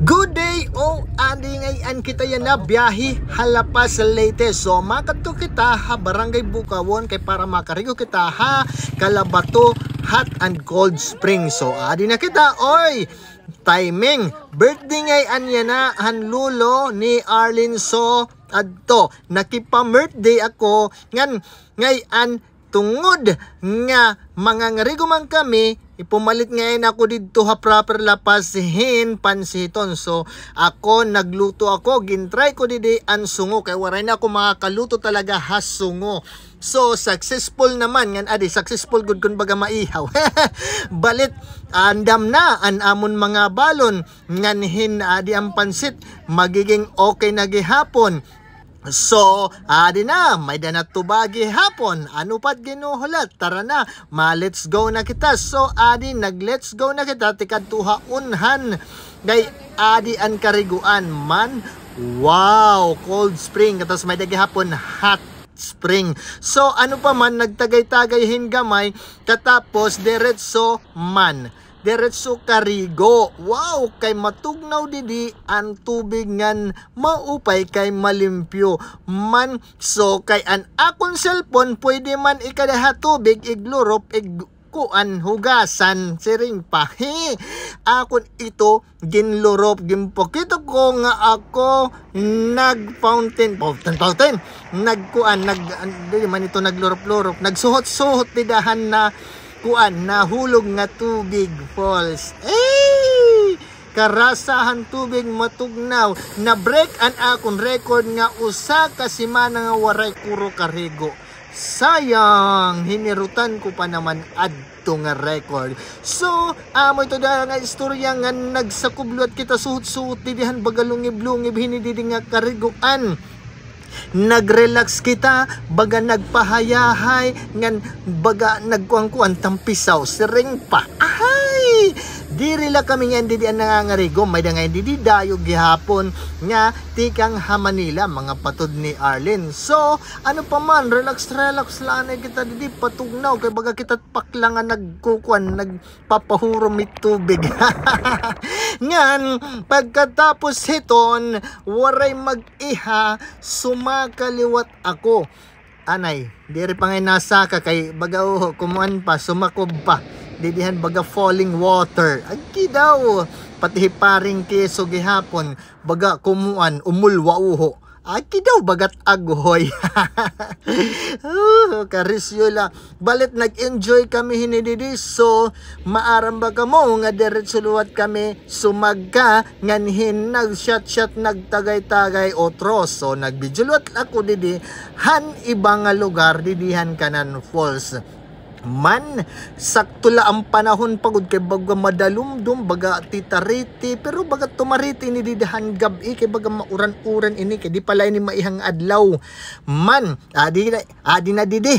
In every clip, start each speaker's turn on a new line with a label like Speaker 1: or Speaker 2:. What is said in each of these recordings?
Speaker 1: Good day o adi ngayon kita yan na biyahe halapa sa Leyte. So makato kita ha barangay Bukawon kay para makarigo kita ha Calabato Hot and Cold Spring. So adi na kita oy timing birthday ngayon yan na hanlulo ni Arlene. So adto nakipa-birthday ako ngayon tungod nga mga ngarigo man kami ipumalit ngayon ako dito ha proper lapasihin pansiton. So ako nagluto ako gintry ko didi ang sungo kay waray na ako makakaluto talaga ha sungo. So successful naman ngan adi successful good kun baga maihaw. Balit andam na an amon mga balon nganhin adi ang pansit magiging okay na gihapon. So, adi na, may danat tubagi hapon. Ano pat ginuhulat? Tara na, let's go na kita. So, adi, let's go na kita. Tikad tuha unhan. Gay, adi ang kariguan man. Wow, cold spring. Katas may dagi hapon, hot spring. So, ano pa man, nagtagay-tagay hingamay. Katapos, diretso man. Diretso karigo. Wow, kay matugnaw didi ang tubig ngan maupay kay malimpyo man. So kay an akong cellphone pwede man ikadaha tubig iglurop kuan hugasan siring pa. Akon ito ginlurop gimpokito ko nga ako nag fountain nagkuan di man ito naglurop-lurop nagsuhot-suhot didahan na kuan nahulog nga tubig falls. Karasahan tubig matugnaw na break an akong record nga usa ka semana nga waray kuro karigo. Sayang hinirutan ko pa naman adto nga record. So amo ito dahil nga istorya nga nagsakubluat kita suhot-suhot didihan bagalungib-lungib hinididi nga kariguan. Nagrelax kita baga nagpahayahay ngan baga nagkuangkuan tampisaw siring pa ay diri la kami nga hindi ang nangangarigo may da nga hindi dayo gihapon nga tikang ha Manila mga patod ni Arlene. So ano pa man relax lang kita didi patugnaw kay baga kita pakla nga nagkukuan nagpapahurom ni tubig. Ngan pagkatapos hiton waray mag-iha sumakaliwat ako anay diri pa ngay nasa ka kay baga kumuan pa sumakob pa didihan baga falling water agi daw pati paring keso gihapon baga kumuan umulwa uho agi daw bagat agoy. Karisyola balit nag-enjoy kami hinididi. So maaram baga mo nga diretso luwat kami sumagka nganhin nag-shot nagtagay-tagay otro. So nagbidyuluat ako didi han ibang lugar didihan kanan falls man sakto la ang panahon pagod kay baga madalumdum baga titariti pero baga tumariti ni didahan gabi kay baga mauran-uran ini kay di pala ini maihang adlaw man adi na didi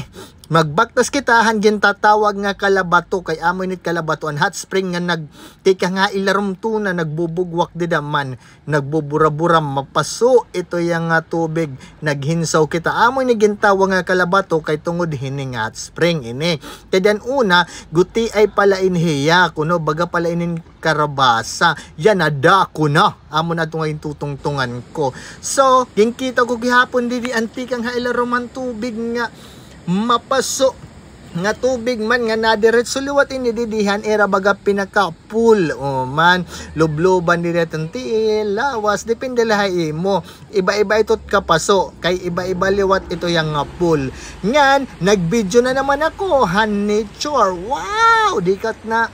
Speaker 1: magbaktas kita hangin tatawag nga Calabato kay amo nit Calabato an hot spring nga nagtika nga ilarom tuna nagbubugwak dida man nagbubura-bura mapaso ito yang nga tubig naghinsaw kita amo ni gintawag nga Calabato kay tungod hining hot spring ini kay dan una guti ay pala inhiya kuno baga pala inin karabasa yan ada ko na amo na tungayin tutungtungan ko. So ginkita ko gihapon didi antikang ha ilarom man tubig nga mapaso nga tubig man nga nadiretso liwat ini didihan era baga pinaka-pool man lubloban diretan tiil lawas depende lahay mo iba-iba ito't kapaso kay iba-iba liwat ito yang nga pool ngan nagbidyo na naman ako han nature wow dikat na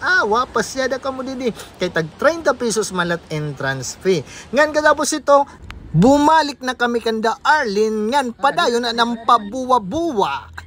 Speaker 1: pasyada ka mo didi kay tag 30 pesos malat entrance fee ngan katapos ito bumalik na kami kanda Arlene ngan padayon na ng pabuwa-buwa.